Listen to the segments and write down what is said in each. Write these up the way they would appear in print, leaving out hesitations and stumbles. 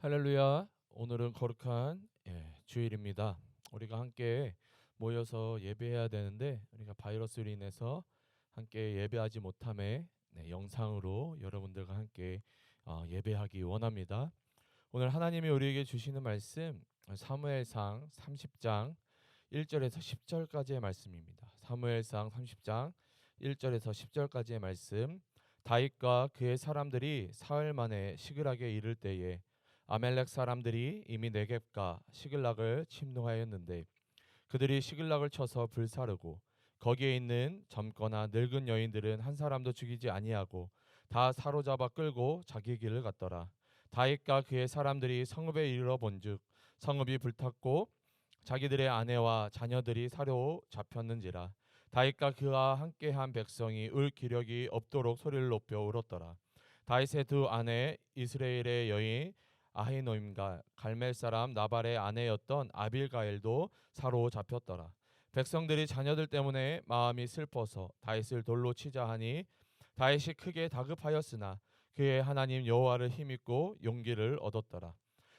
할렐루야. 오늘은 거룩한 주일입니다. 우리가 함께 모여서 예배해야 되는데 우리가 바이러스로 인해서 함께 예배하지 못함에 영상으로 여러분들과 함께 예배하기 원합니다. 오늘 하나님이 우리에게 주시는 말씀 사무엘상 30장 1절에서 10절까지의 말씀입니다. 사무엘상 30장 1절에서 10절까지의 말씀. 다윗과 그의 사람들이 사흘 만에 시글락에 이를 때에 아멜렉 사람들이 이미 네겝과 시글락을 침노하였는데 그들이 시글락을 쳐서 불사르고 거기에 있는 젊거나 늙은 여인들은 한 사람도 죽이지 아니하고 다 사로잡아 끌고 자기 길을 갔더라. 다윗과 그의 사람들이 성읍에 이르러 본즉 성읍이 불탔고 자기들의 아내와 자녀들이 사로잡혔는지라. 다윗과 그와 함께한 백성이 울 기력이 없도록 소리를 높여 울었더라. 다윗의 두 아내 이스라엘의 여인 아히노임과 갈멜 사람 나발의 아내였던 아빌가일도 사로잡혔더라. 백성들이 자녀들 때문에 마음이 슬퍼서 다윗을 돌로 치자 하니 다윗이 크게 다급하였으나 그의 하나님 여호와를 힘입고 용기를 얻었더라.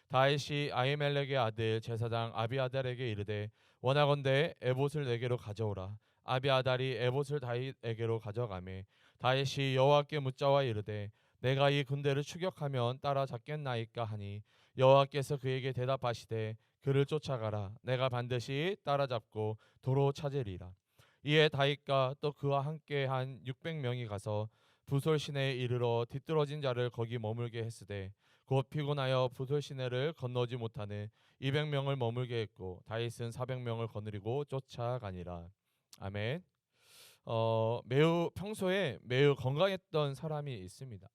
다윗이 아히멜렉의 아들 제사장 아비아달에게 이르되 원하건대 에봇을 내게로 가져오라. 아비아달이 에봇을 다윗에게로 가져가매 다윗이 여호와께 묻자와 이르되 내가 이 군대를 추격하면 따라잡겠나이까 하니 여호와께서 그에게 대답하시되 그를 쫓아가라. 내가 반드시 따라잡고 도로 찾으리라. 이에 다윗과 또 그와 함께한 600명이 가서 부솔 시내에 이르러 뒤떨어진 자를 거기 머물게 했으되 곧 피곤하여 부솔 시내를 건너지 못하는 200명을 머물게 했고 다윗은 400명을 거느리고 쫓아가니라. 아멘. 매우 평소에 매우 건강했던 사람이 있습니다.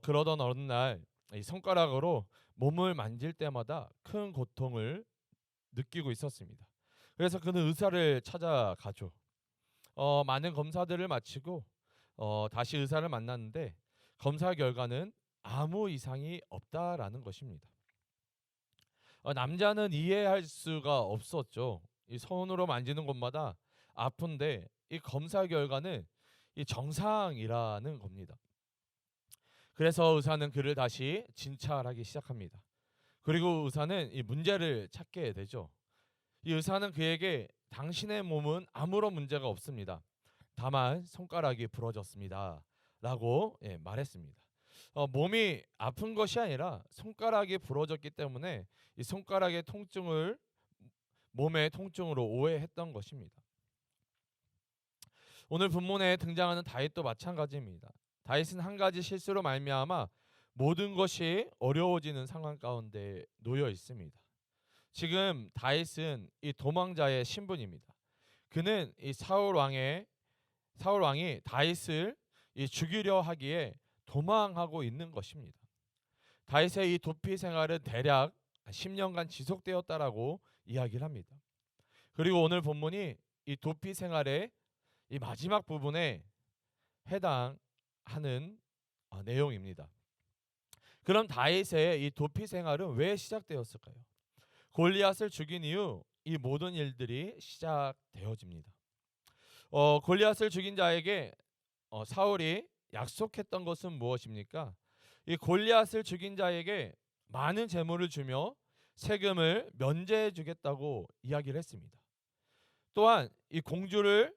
그러던 어느 날 이 손가락으로 몸을 만질 때마다 큰 고통을 느끼고 있었습니다. 그래서 그는 의사를 찾아가죠. 많은 검사들을 마치고 다시 의사를 만났는데 검사 결과는 아무 이상이 없다라는 것입니다. 남자는 이해할 수가 없었죠. 이 손으로 만지는 곳마다 아픈데 이 검사 결과는 이 정상이라는 겁니다. 그래서 의사는 그를 다시 진찰하기 시작합니다. 그리고 의사는 이 문제를 찾게 되죠. 이 의사는 그에게 당신의 몸은 아무런 문제가 없습니다. 다만 손가락이 부러졌습니다. 라고 말했습니다. 몸이 아픈 것이 아니라 손가락이 부러졌기 때문에 이 손가락의 통증을 몸의 통증으로 오해했던 것입니다. 오늘 본문에 등장하는 다윗도 마찬가지입니다. 다윗은 한 가지 실수로 말미암아 모든 것이 어려워지는 상황 가운데 놓여 있습니다. 지금 다윗은 이 도망자의 신분입니다. 그는 이 사울 왕이 다윗을 이 죽이려 하기에 도망하고 있는 것입니다. 다윗의 이 도피 생활은 대략 10년간 지속되었다라고 이야기를 합니다. 그리고 오늘 본문이 이 도피 생활의 이 마지막 부분에 해당하는 내용입니다. 그럼 다윗의 이 도피 생활은 왜 시작되었을까요? 골리앗을 죽인 이후 이 모든 일들이 시작되어집니다. 골리앗을 죽인 자에게 사울이 약속했던 것은 무엇입니까? 이 골리앗을 죽인 자에게 많은 재물을 주며 세금을 면제해 주겠다고 이야기를 했습니다. 또한 이 공주를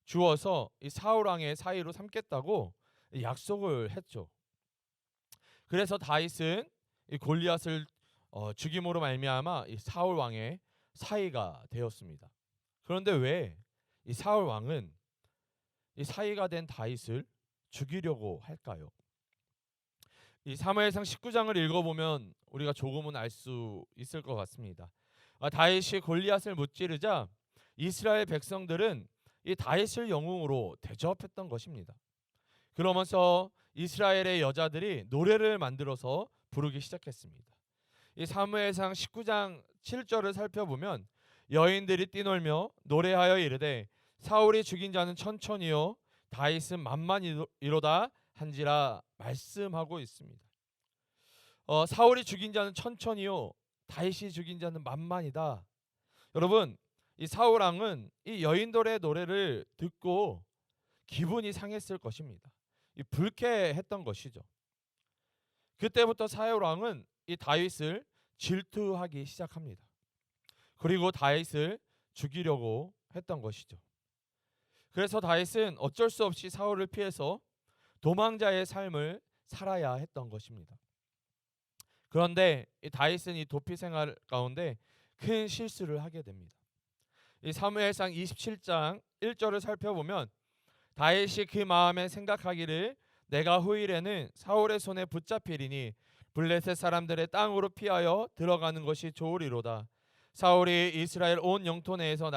주어서 이 사울 왕의 사위로 삼겠다고 약속을 했죠. 그래서 다윗은 이 골리앗을 죽임으로 말미암아 이 사울 왕의 사위가 되었습니다. 그런데 왜 이 사울 왕은 이 사위가 된 다윗을 죽이려고 할까요? 이 사무엘상 19장을 읽어보면 우리가 조금은 알 수 있을 것 같습니다. 다윗이 골리앗을 무찌르자 이스라엘 백성들은 이 다윗을 영웅으로 대접했던 것입니다. 그러면서 이스라엘의 여자들이 노래를 만들어서 부르기 시작했습니다. 이 사무엘상 19장 7절을 살펴보면 여인들이 뛰놀며 노래하여 이르되 사울이 죽인 자는 천천히요 다윗은 만만이로다 한지라 말씀하고 있습니다. 사울이 죽인 자는 천천히요 다윗이 죽인 자는 만만이다. 여러분, 이 사울 왕은 이 여인들의 노래를 듣고 기분이 상했을 것입니다. 이 불쾌했던 것이죠. 그때부터 사울 왕은 이 다윗을 질투하기 시작합니다. 그리고 다윗을 죽이려고 했던 것이죠. 그래서 다윗은 어쩔 수 없이 사울을 피해서 도망자의 삶을 살아야 했던 것입니다. 그런데 이 다윗은 이 도피 생활 가운데 큰 실수를 하게 됩니다. 이 사무엘상 27장 1절을 살펴보면 다윗이 그 마음에 생각하기를 내가 후일에는 사울의 손에 붙잡히리니 블레셋 사람들의 땅으로 피하여 들어가는 것이 좋으리로다. 사울이 이스라엘 온 영토 내에서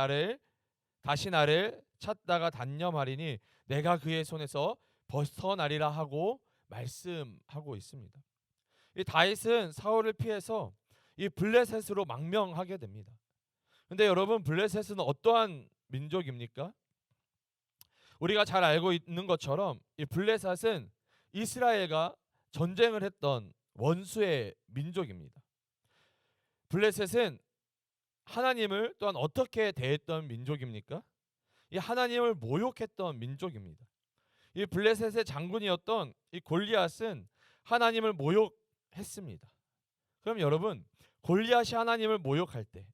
다시 나를 찾다가 단념하리니 내가 그의 손에서 벗어나리라 하고 말씀하고 있습니다. 이 다윗은 사울을 피해서 이 블레셋으로 망명하게 됩니다. 근데 여러분, 블레셋은 어떠한 민족입니까? 우리가 잘 알고 있는 것처럼 이 블레셋은 이스라엘과 전쟁을 했던 원수의 민족입니다. 블레셋은 하나님을 또한 어떻게 대했던 민족입니까? 이 하나님을 모욕했던 민족입니다. 이 블레셋의 장군이었던 이 골리앗은 하나님을 모욕했습니다. 그럼 여러분, 골리앗이 하나님을 모욕할 때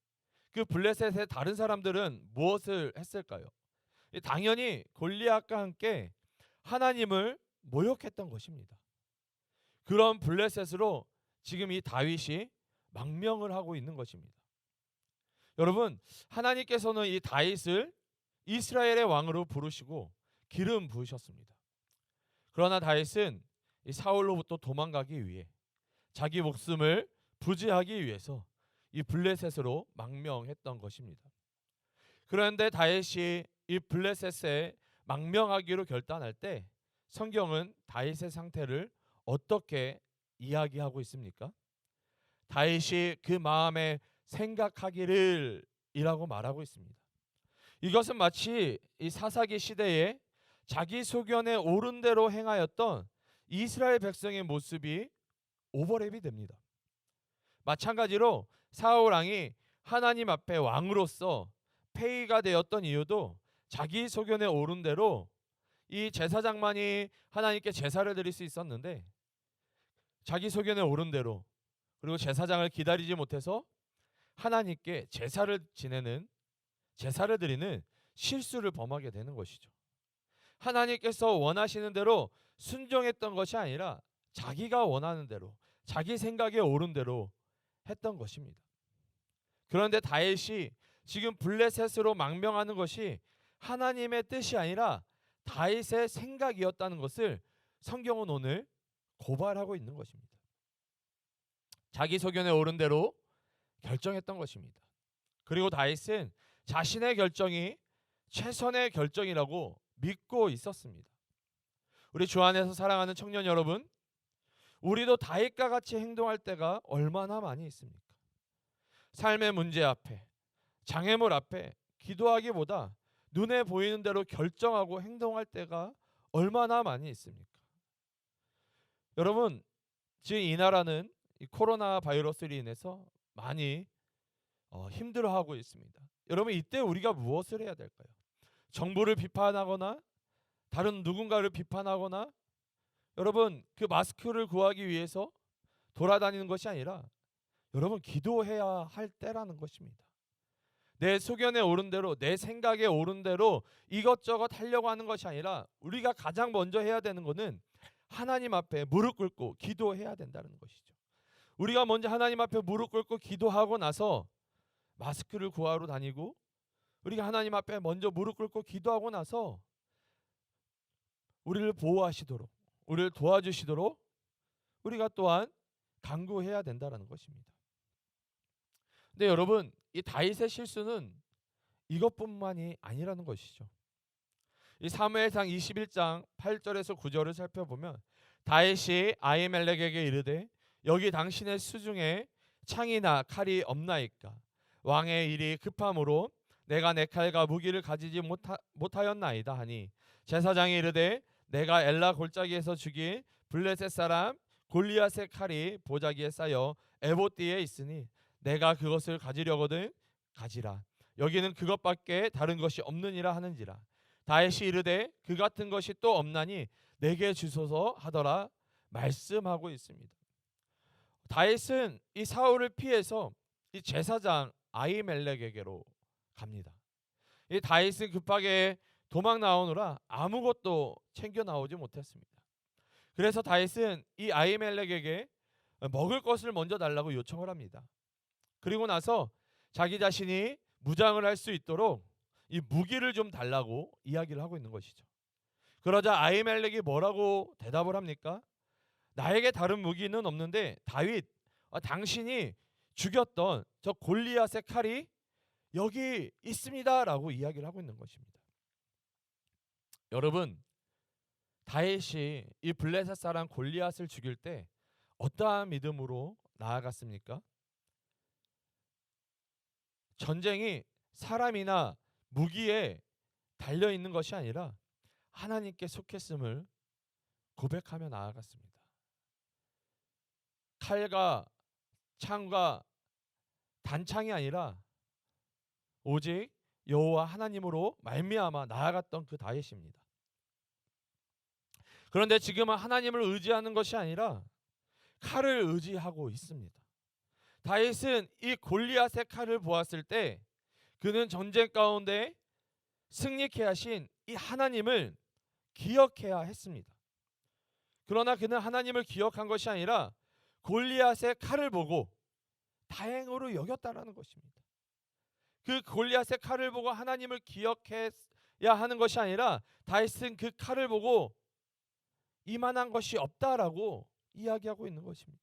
그 블레셋의 다른 사람들은 무엇을 했을까요? 당연히 골리앗과 함께 하나님을 모욕했던 것입니다. 그런 블레셋으로 지금 이 다윗이 망명을 하고 있는 것입니다. 여러분, 하나님께서는 이 다윗을 이스라엘의 왕으로 부르시고 기름 부으셨습니다. 그러나 다윗은 이 사울로부터 도망가기 위해 자기 목숨을 부지하기 위해서 이 블레셋으로 망명했던 것입니다. 그런데 다윗이 이 블레셋에 망명하기로 결단할 때 성경은 다윗의 상태를 어떻게 이야기하고 있습니까? 다윗이 그 마음에 생각하기를 이라고 말하고 있습니다. 이것은 마치 이 사사기 시대에 자기 소견에 옳은 대로 행하였던 이스라엘 백성의 모습이 오버랩이 됩니다. 마찬가지로 사울 왕이 하나님 앞에 왕으로서 폐위가 되었던 이유도 자기 소견에 옳은 대로 이 제사장만이 하나님께 제사를 드릴 수 있었는데 자기 소견에 옳은 대로 그리고 제사장을 기다리지 못해서 하나님께 제사를 드리는 실수를 범하게 되는 것이죠. 하나님께서 원하시는 대로 순종했던 것이 아니라 자기가 원하는 대로 자기 생각에 옳은 대로 했던 것입니다. 그런데 다윗이 지금 블레셋으로 망명하는 것이 하나님의 뜻이 아니라 다윗의 생각이었다는 것을 성경은 오늘 고발하고 있는 것입니다. 자기 소견에 옳은 대로 결정했던 것입니다. 그리고 다윗은 자신의 결정이 최선의 결정이라고 믿고 있었습니다. 우리 주 안에서 사랑하는 청년 여러분, 우리도 다윗과 같이 행동할 때가 얼마나 많이 있습니까? 삶의 문제 앞에, 장애물 앞에 기도하기보다 눈에 보이는 대로 결정하고 행동할 때가 얼마나 많이 있습니까? 여러분, 지금 이 나라는 이 코로나 바이러스로 인해서 많이 힘들어하고 있습니다. 여러분, 이때 우리가 무엇을 해야 될까요? 정부를 비판하거나 다른 누군가를 비판하거나 여러분, 그 마스크를 구하기 위해서 돌아다니는 것이 아니라 여러분, 기도해야 할 때라는 것입니다. 내 소견에 옳은 대로 내 생각에 옳은 대로 이것저것 하려고 하는 것이 아니라 우리가 가장 먼저 해야 되는 것은 하나님 앞에 무릎 꿇고 기도해야 된다는 것이죠. 우리가 먼저 하나님 앞에 무릎 꿇고 기도하고 나서 마스크를 구하러 다니고 우리가 하나님 앞에 먼저 무릎 꿇고 기도하고 나서 우리를 보호하시도록 우리를 도와주시도록 우리가 또한 간구해야 된다는 것입니다. 근데 여러분, 이 다윗의 실수는 이것뿐만이 아니라는 것이죠. 이 사무엘상 21장 8절에서 9절을 살펴보면 다윗이 아히멜렉에게 이르되 여기 당신의 수중에 창이나 칼이 없나이까? 왕의 일이 급함으로 내가 내 칼과 무기를 가지지 못하였나이다 하니 제사장이 이르되 내가 엘라 골짜기에서 죽인 블레셋 사람 골리앗의 칼이 보자기에 쌓여 에봇디에 있으니 내가 그것을 가지려거든 가지라. 여기는 그것밖에 다른 것이 없느니라 하는지라. 다윗이 이르되 그 같은 것이 또 없나니 내게 주소서 하더라 말씀하고 있습니다. 다윗은 이 사울을 피해서 이 제사장 아히멜렉에게로 갑니다. 이 다윗은 급하게 도망 나오느라 아무것도 챙겨 나오지 못했습니다. 그래서 다윗은 이 아히멜렉에게 먹을 것을 먼저 달라고 요청을 합니다. 그리고 나서 자기 자신이 무장을 할 수 있도록 이 무기를 좀 달라고 이야기를 하고 있는 것이죠. 그러자 아히멜렉이 뭐라고 대답을 합니까? 나에게 다른 무기는 없는데 다윗, 당신이 죽였던 저 골리앗의 칼이 여기 있습니다라고 이야기를 하고 있는 것입니다. 여러분, 다윗이 이 블레셋 사람 골리앗을 죽일 때 어떠한 믿음으로 나아갔습니까? 전쟁이 사람이나 무기에 달려 있는 것이 아니라 하나님께 속했음을 고백하며 나아갔습니다. 칼과 창과 단창이 아니라 오직 여호와 하나님으로 말미암아 나아갔던 그 다윗입니다. 그런데 지금은 하나님을 의지하는 것이 아니라 칼을 의지하고 있습니다. 다윗은 이 골리앗의 칼을 보았을 때 그는 전쟁 가운데 승리케 하신 이 하나님을 기억해야 했습니다. 그러나 그는 하나님을 기억한 것이 아니라 골리앗의 칼을 보고 다행으로 여겼다라는 것입니다. 그 골리앗의 칼을 보고 하나님을 기억해야 하는 것이 아니라 다윗은 그 칼을 보고 이만한 것이 없다라고 이야기하고 있는 것입니다.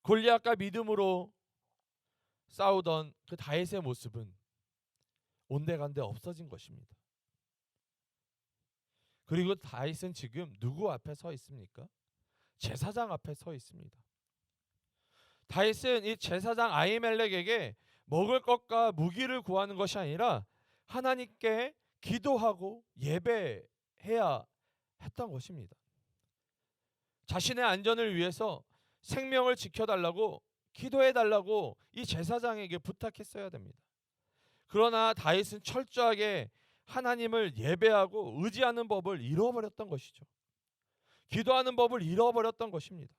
골리앗과 믿음으로 싸우던 그 다윗의 모습은 온데간데 없어진 것입니다. 그리고 다윗은 지금 누구 앞에 서 있습니까? 제사장 앞에 서 있습니다. 다윗은 이 제사장 아히멜렉에게 먹을 것과 무기를 구하는 것이 아니라 하나님께 기도하고 예배해야 했던 것입니다. 자신의 안전을 위해서 생명을 지켜달라고 기도해달라고 이 제사장에게 부탁했어야 됩니다. 그러나 다윗은 철저하게 하나님을 예배하고 의지하는 법을 잃어버렸던 것이죠. 기도하는 법을 잃어버렸던 것입니다.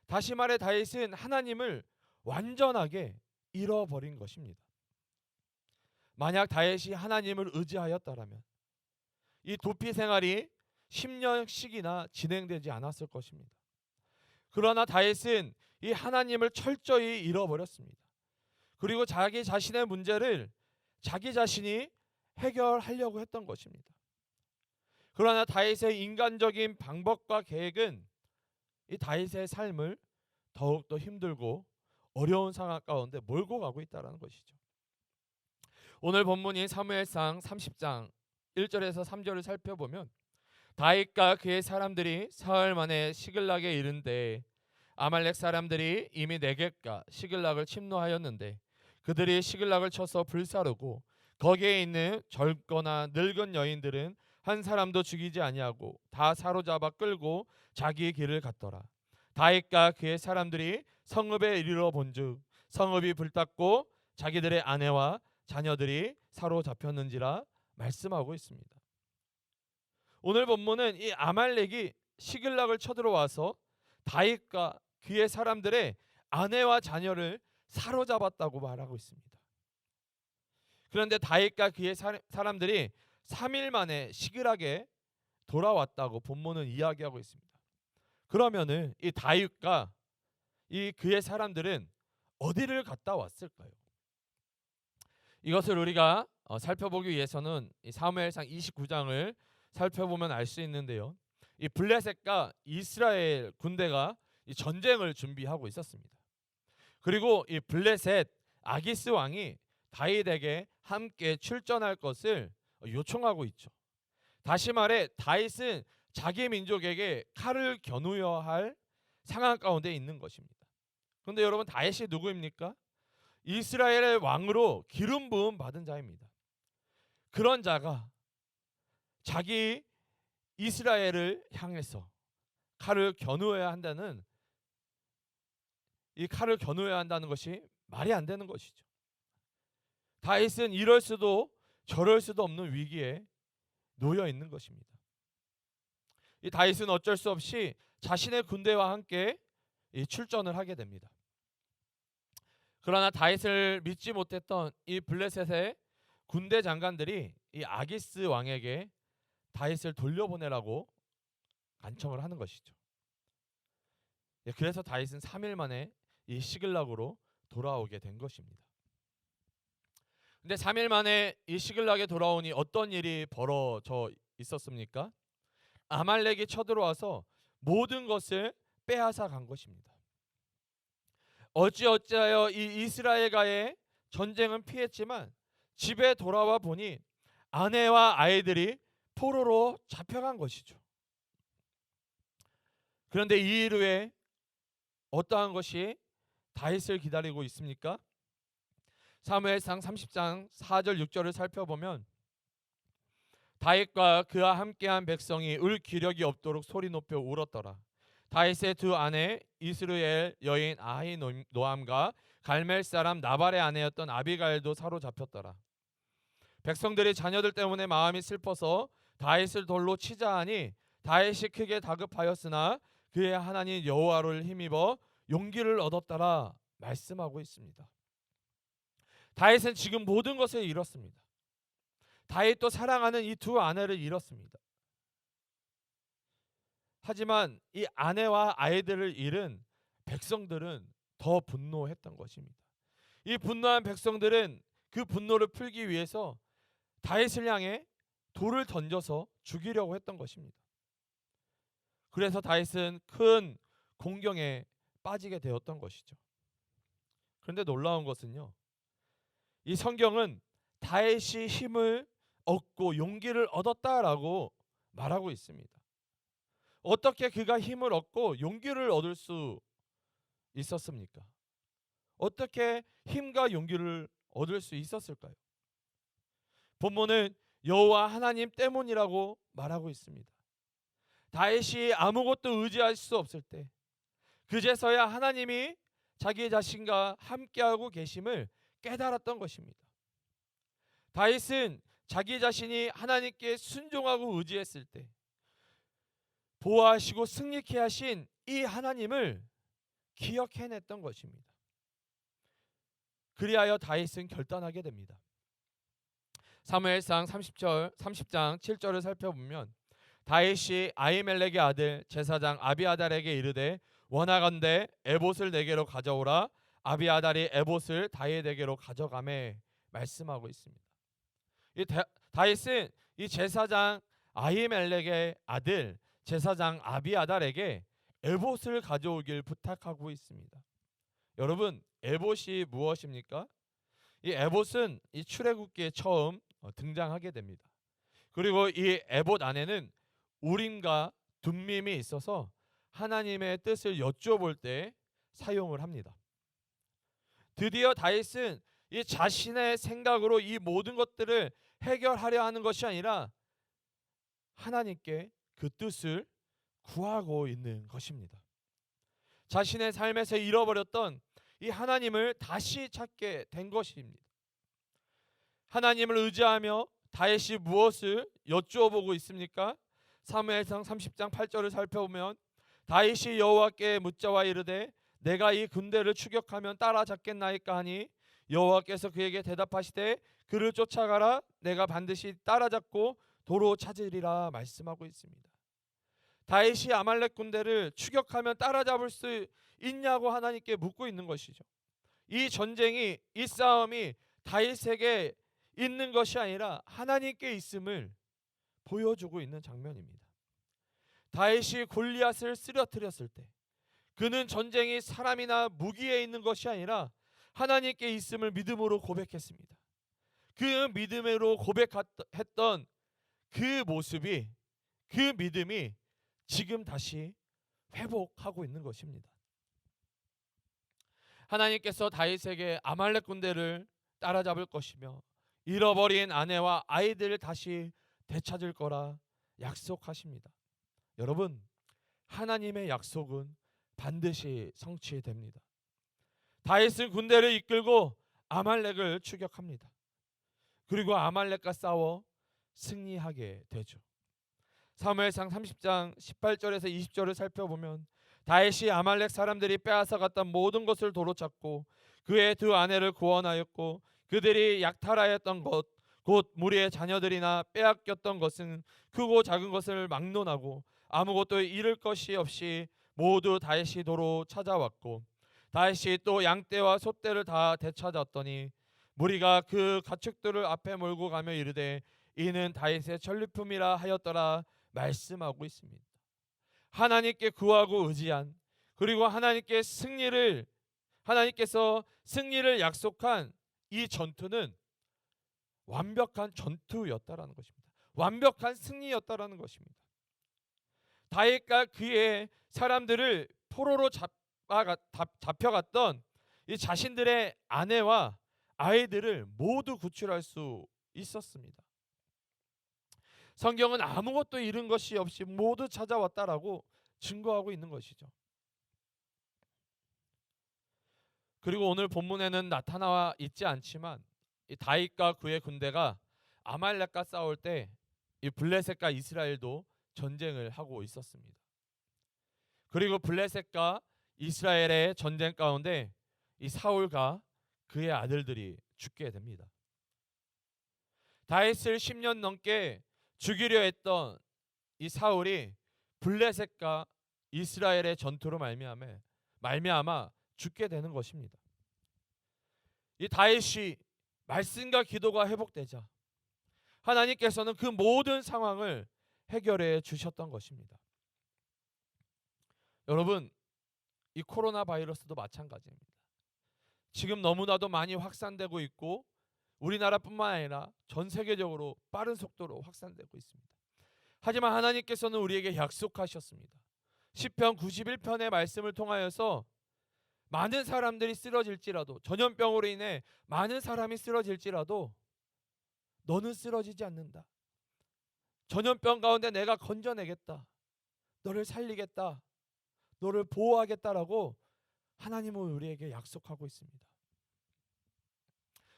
다시 말해 다윗은 하나님을 완전하게 잃어버린 것입니다. 만약 다윗이 하나님을 의지하였다라면 이 도피 생활이 10년씩이나 진행되지 않았을 것입니다. 그러나 다윗은 이 하나님을 철저히 잃어버렸습니다. 그리고 자기 자신의 문제를 자기 자신이 해결하려고 했던 것입니다. 그러나 다윗의 인간적인 방법과 계획은 이 다윗의 삶을 더욱더 힘들고 어려운 상황 가운데 몰고 가고 있다는 것이죠. 오늘 본문인 사무엘상 30장 1절에서 3절을 살펴보면 다윗과 그의 사람들이 사흘 만에 시글락에 이른데 아말렉 사람들이 이미 네겝과 시글락을 침노하였는데 그들이 시글락을 쳐서 불사르고 거기에 있는 젊거나 늙은 여인들은 한 사람도 죽이지 아니하고 다 사로잡아 끌고 자기의 길을 갔더라. 다윗과 그의 사람들이 성읍에 이르러 본즉 성읍이 불탔고 자기들의 아내와 자녀들이 사로잡혔는지라 말씀하고 있습니다. 오늘 본문은 이 아말렉이 시글락을 쳐들어와서 다윗과 그의 사람들의 아내와 자녀를 사로잡았다고 말하고 있습니다. 그런데 다윗과 그의 사람들이 3일 만에 시글락에 돌아왔다고 본문은 이야기하고 있습니다. 그러면은 이 다윗과 이 그의 사람들은 어디를 갔다 왔을까요? 이것을 우리가 살펴보기 위해서는 이 사무엘상 29장을 살펴보면 알 수 있는데요. 이 블레셋과 이스라엘 군대가 이 전쟁을 준비하고 있었습니다. 그리고 이 블레셋 아기스 왕이 다윗에게 함께 출전할 것을 요청하고 있죠. 다시 말해 다윗은 자기 민족에게 칼을 겨누어야 할 상황 가운데 있는 것입니다. 그런데 여러분 다윗이 누구입니까? 이스라엘의 왕으로 기름 부음 받은 자입니다. 그런 자가 자기 이스라엘을 향해서 칼을 겨누어야 한다는 이 칼을 겨누어야 한다는 것이 말이 안 되는 것이죠. 다윗은 이럴 수도 저럴 수도 없는 위기에 놓여 있는 것입니다. 이 다윗은 어쩔 수 없이 자신의 군대와 함께 이 출전을 하게 됩니다. 그러나 다윗을 믿지 못했던 이 블레셋의 군대 장관들이 이 아기스 왕에게 다윗을 돌려보내라고 간청을 하는 것이죠. 그래서 다윗은 3일 만에 이 시글락으로 돌아오게 된 것입니다. 근데 3일 만에 이 시글락에 돌아오니 어떤 일이 벌어져 있었습니까? 아말렉이 쳐들어와서 모든 것을 빼앗아 간 것입니다. 어찌어찌하여 이 이스라엘과의 전쟁은 피했지만 집에 돌아와 보니 아내와 아이들이 포로로 잡혀간 것이죠. 그런데 이 일 후에 어떠한 것이 다윗을 기다리고 있습니까? 사무엘상 30장 4절 6절을 살펴보면 다윗과 그와 함께한 백성이 울 기력이 없도록 소리 높여 울었더라. 다윗의 두 아내 이스라엘 여인 아히노암과 갈멜 사람 나발의 아내였던 아비가일도 사로잡혔더라. 백성들이 자녀들 때문에 마음이 슬퍼서 다윗을 돌로 치자 하니 다윗이 크게 다급하였으나 그의 하나님 여호와를 힘입어 용기를 얻었더라 말씀하고 있습니다. 다윗은 지금 모든 것을 잃었습니다. 다윗도 사랑하는 이 두 아내를 잃었습니다. 하지만 이 아내와 아이들을 잃은 백성들은 더 분노했던 것입니다. 이 분노한 백성들은 그 분노를 풀기 위해서 다윗을 향해 돌을 던져서 죽이려고 했던 것입니다. 그래서 다윗은 큰 공경에 빠지게 되었던 것이죠. 그런데 놀라운 것은요, 이 성경은 다윗이 힘을 얻고 용기를 얻었다라고 말하고 있습니다. 어떻게 그가 힘을 얻고 용기를 얻을 수 있었습니까? 어떻게 힘과 용기를 얻을 수 있었을까요? 본문은 여호와 하나님 때문이라고 말하고 있습니다. 다윗이 아무것도 의지할 수 없을 때 그제서야 하나님이 자기 자신과 함께하고 계심을 깨달았던 것입니다. 다윗은 자기 자신이 하나님께 순종하고 의지했을 때 보호하시고 승리케 하신 이 하나님을 기억해냈던 것입니다. 그리하여 다윗은 결단하게 됩니다. 사무엘상 30장 7절을 살펴보면 다윗이 아히멜렉의 아들 제사장 아비아달에게 이르되 원하건대 에봇을 내게로 가져오라. 아비아달이 에봇을 다윗에게로 가져가매 말씀하고 있습니다. 다윗은 이 제사장 아히멜렉의 아들 제사장 아비아달에게 에봇을 가져오길 부탁하고 있습니다. 여러분, 에봇이 무엇입니까? 이 에봇은 이 출애굽기에 처음 등장하게 됩니다. 그리고 이 에봇 안에는 우림과 둠밈이 있어서 하나님의 뜻을 여쭈어볼 때 사용을 합니다. 드디어 다윗은 이 자신의 생각으로 이 모든 것들을 해결하려 하는 것이 아니라 하나님께 그 뜻을 구하고 있는 것입니다. 자신의 삶에서 잃어버렸던 이 하나님을 다시 찾게 된 것입니다. 하나님을 의지하며 다윗이 무엇을 여쭈어보고 있습니까? 사무엘상 30장 8절을 살펴보면 다윗이 여호와께 묻자와 이르되 내가 이 군대를 추격하면 따라잡겠나이까 하니 여호와께서 그에게 대답하시되 그를 쫓아가라. 내가 반드시 따라잡고 도로 찾으리라 말씀하고 있습니다. 다윗이 아말렉 군대를 추격하면 따라잡을 수 있냐고 하나님께 묻고 있는 것이죠. 이 전쟁이, 이 싸움이 다윗에게 있는 것이 아니라 하나님께 있음을 보여주고 있는 장면입니다. 다윗이 골리앗을 쓰러뜨렸을 때 그는 전쟁이 사람이나 무기에 있는 것이 아니라 하나님께 있음을 믿음으로 고백했습니다. 그 믿음으로 고백했던 그 모습이, 그 믿음이 지금 다시 회복하고 있는 것입니다. 하나님께서 다윗에게 아말렉 군대를 따라잡을 것이며 잃어버린 아내와 아이들을 다시 되찾을 거라 약속하십니다. 여러분, 하나님의 약속은 반드시 성취됩니다. 다윗은 군대를 이끌고 아말렉을 추격합니다. 그리고 아말렉과 싸워 승리하게 되죠. 사무엘상 30장 18절에서 20절을 살펴보면 다윗이 아말렉 사람들이 빼앗아 갔던 모든 것을 도로 찾고 그의 두 아내를 구원하였고 그들이 약탈하였던 것 곧 무리의 자녀들이나 빼앗겼던 것은 크고 작은 것을 막론하고 아무것도 잃을 것이 없이 모두 다윗이 도로 찾아왔고 다윗이 또 양떼와 소떼를 다 되찾았더니 무리가 그 가축들을 앞에 몰고 가며 이르되 이는 다윗의 전리품이라 하였더라 말씀하고 있습니다. 하나님께 구하고 의지한, 그리고 하나님께서 승리를 약속한 이 전투는 완벽한 전투였다라는 것입니다. 완벽한 승리였다라는 것입니다. 다윗과 그의 사람들을 포로로 잡혀갔던 이 자신들의 아내와 아이들을 모두 구출할 수 있었습니다. 성경은 아무것도 잃은 것이 없이 모두 찾아왔다라고 증거하고 있는 것이죠. 그리고 오늘 본문에는 나타나와 있지 않지만 이 다윗과 그의 군대가 아말렉과 싸울 때 이 블레셋과 이스라엘도 전쟁을 하고 있었습니다. 그리고 블레셋과 이스라엘의 전쟁 가운데 이 사울과 그의 아들들이 죽게 됩니다. 다윗을 10년 넘게 죽이려 했던 이 사울이 블레셋과 이스라엘의 전투로 말미암아 죽게 되는 것입니다. 이 다윗이 말씀과 기도가 회복되자 하나님께서는 그 모든 상황을 해결해 주셨던 것입니다. 여러분, 이 코로나 바이러스도 마찬가지입니다. 지금 너무나도 많이 확산되고 있고 우리나라뿐만 아니라 전 세계적으로 빠른 속도로 확산되고 있습니다. 하지만 하나님께서는 우리에게 약속하셨습니다. 시편 91편의 말씀을 통하여서 많은 사람들이 쓰러질지라도, 전염병으로 인해 많은 사람이 쓰러질지라도 너는 쓰러지지 않는다. 전염병 가운데 내가 건져내겠다. 너를 살리겠다. 너를 보호하겠다라고 하나님은 우리에게 약속하고 있습니다.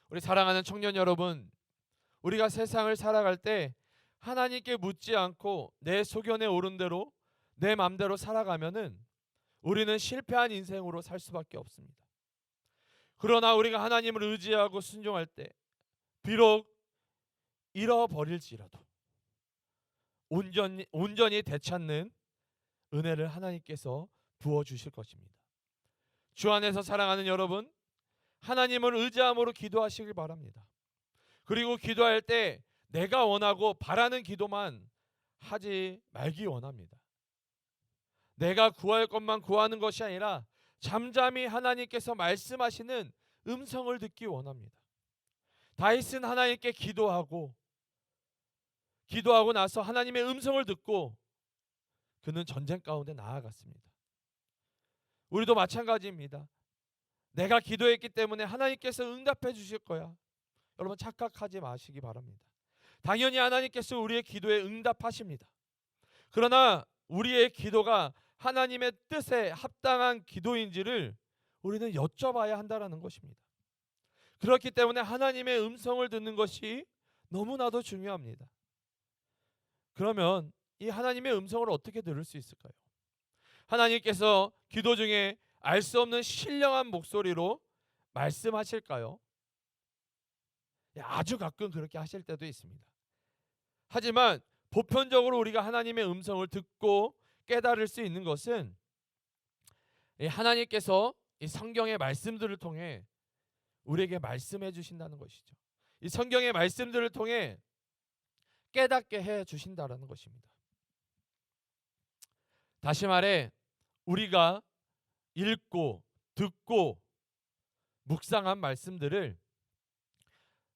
우리 사랑하는 청년 여러분, 우리가 세상을 살아갈 때 하나님께 묻지 않고 내 소견에 오른 대로 내 맘대로 살아가면은 우리는 실패한 인생으로 살 수밖에 없습니다. 그러나 우리가 하나님을 의지하고 순종할 때 비록 잃어버릴지라도 온전히 되찾는 은혜를 하나님께서 부어주실 것입니다. 주 안에서 사랑하는 여러분, 하나님을 의지함으로 기도하시길 바랍니다. 그리고 기도할 때 내가 원하고 바라는 기도만 하지 말기 원합니다. 내가 구할 것만 구하는 것이 아니라 잠잠히 하나님께서 말씀하시는 음성을 듣기 원합니다. 다윗은 하나님께 기도하고 나서 하나님의 음성을 듣고 그는 전쟁 가운데 나아갔습니다. 우리도 마찬가지입니다. 내가 기도했기 때문에 하나님께서 응답해 주실 거야. 여러분 착각하지 마시기 바랍니다. 당연히 하나님께서 우리의 기도에 응답하십니다. 그러나 우리의 기도가 하나님의 뜻에 합당한 기도인지를 우리는 여쭤봐야 한다는 것입니다. 그렇기 때문에 하나님의 음성을 듣는 것이 너무나도 중요합니다. 그러면 이 하나님의 음성을 어떻게 들을 수 있을까요? 하나님께서 기도 중에 알 수 없는 신령한 목소리로 말씀하실까요? 아주 가끔 그렇게 하실 때도 있습니다. 하지만 보편적으로 우리가 하나님의 음성을 듣고 깨달을 수 있는 것은 하나님께서 이 성경의 말씀들을 통해 우리에게 말씀해 주신다는 것이죠. 이 성경의 말씀들을 통해 깨닫게 해 주신다라는 것입니다. 다시 말해 우리가 읽고 듣고 묵상한 말씀들을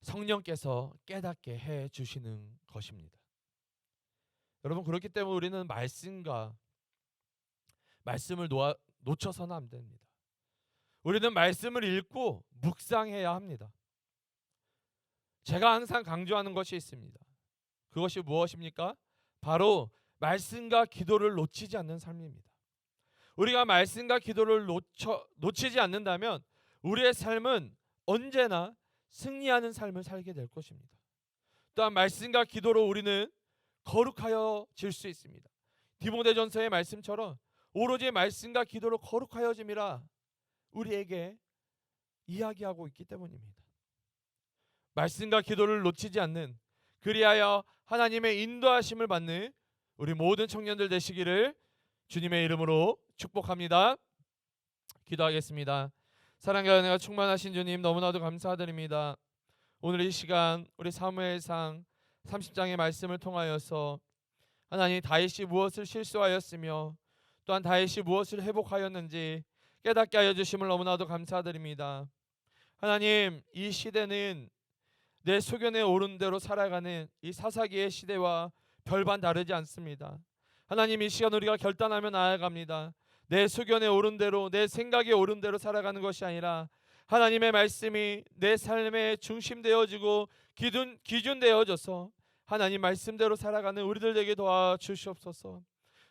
성령께서 깨닫게 해 주시는 것입니다. 여러분 그렇기 때문에 우리는 말씀을 놓쳐서는 안 됩니다. 우리는 말씀을 읽고 묵상해야 합니다. 제가 항상 강조하는 것이 있습니다. 그것이 무엇입니까? 바로 말씀과 기도를 놓치지 않는 삶입니다. 우리가 말씀과 기도를 놓치지 않는다면 우리의 삶은 언제나 승리하는 삶을 살게 될 것입니다. 또한 말씀과 기도로 우리는 거룩하여질 수 있습니다. 디모데전서의 말씀처럼 오로지 말씀과 기도로 거룩하여짐이라 우리에게 이야기하고 있기 때문입니다. 말씀과 기도를 놓치지 않는, 그리하여 하나님의 인도하심을 받는 우리 모든 청년들 되시기를 주님의 이름으로 축복합니다. 기도하겠습니다. 사랑과 은혜가 충만하신 주님, 너무나도 감사드립니다. 오늘 이 시간 우리 사무엘상 30장의 말씀을 통하여서 하나님, 다윗이 무엇을 실수하였으며 또한 다윗이 무엇을 회복하였는지 깨닫게 하여 주심을 너무나도 감사드립니다. 하나님, 이 시대는 내 소견에 오른 대로 살아가는 이 사사기의 시대와 별반 다르지 않습니다. 하나님, 이 시간 우리가 결단하며 나아갑니다. 내 소견에 오른 대로, 내 생각에 오른 대로 살아가는 것이 아니라 하나님의 말씀이 내 삶의 중심 되어지고 기준 되어져서 하나님 말씀대로 살아가는 우리들 되게 도와주시옵소서.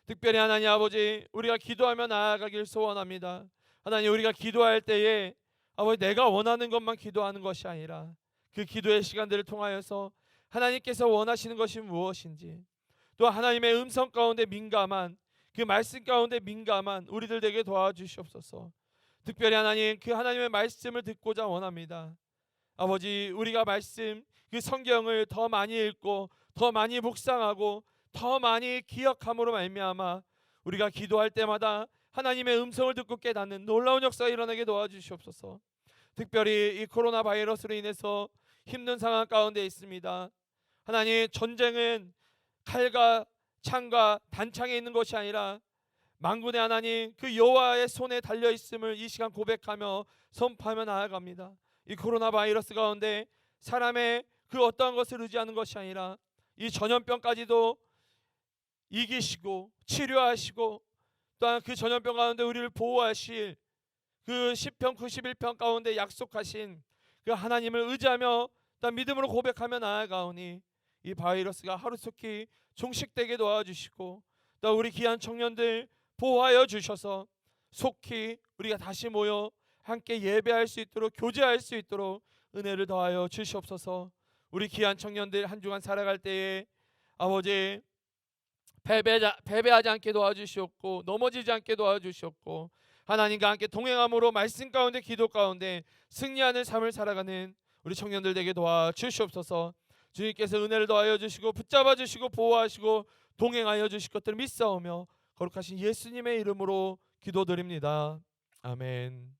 특별히 하나님 아버지, 우리가 기도하며 나아가길 소원합니다. 하나님, 우리가 기도할 때에 아버지, 내가 원하는 것만 기도하는 것이 아니라 그 기도의 시간들을 통하여서 하나님께서 원하시는 것이 무엇인지, 또 하나님의 음성 가운데 민감한, 그 말씀 가운데 민감한 우리들 되게 도와주시옵소서. 특별히 하나님, 그 하나님의 말씀을 듣고자 원합니다. 아버지, 우리가 말씀, 그 성경을 더 많이 읽고 더 많이 묵상하고 더 많이 기억함으로 말미암아 우리가 기도할 때마다 하나님의 음성을 듣고 깨닫는 놀라운 역사가 일어나게 도와주시옵소서. 특별히 이 코로나 바이러스로 인해서 힘든 상황 가운데 있습니다. 하나님, 전쟁은 칼과 창과 단창에 있는 것이 아니라 만군의 하나님, 그 여호와의 손에 달려 있음을 이 시간 고백하며 선포하며 나아갑니다. 이 코로나 바이러스 가운데 사람의 그 어떠한 것을 의지하는 것이 아니라 이 전염병까지도 이기시고 치료하시고 또한 그 전염병 가운데 우리를 보호하실 그 시편 91편 가운데 약속하신 그 하나님을 의지하며 또 믿음으로 고백하며 나아가오니 이 바이러스가 하루속히 종식되게 도와주시고 또 우리 귀한 청년들 보호하여 주셔서 속히 우리가 다시 모여 함께 예배할 수 있도록, 교제할 수 있도록 은혜를 더하여 주시옵소서. 우리 귀한 청년들 한 주간 살아갈 때에 아버지, 패배하지 않게 도와주시옵고 넘어지지 않게 도와주시옵고 하나님과 함께 동행함으로 말씀 가운데 기도 가운데 승리하는 삶을 살아가는 우리 청년들 되게 도와주시옵소서. 주님께서 은혜를 더하여 주시고 붙잡아 주시고 보호하시고 동행하여 주실 것들을 믿사오며 거룩하신 예수님의 이름으로 기도드립니다. 아멘.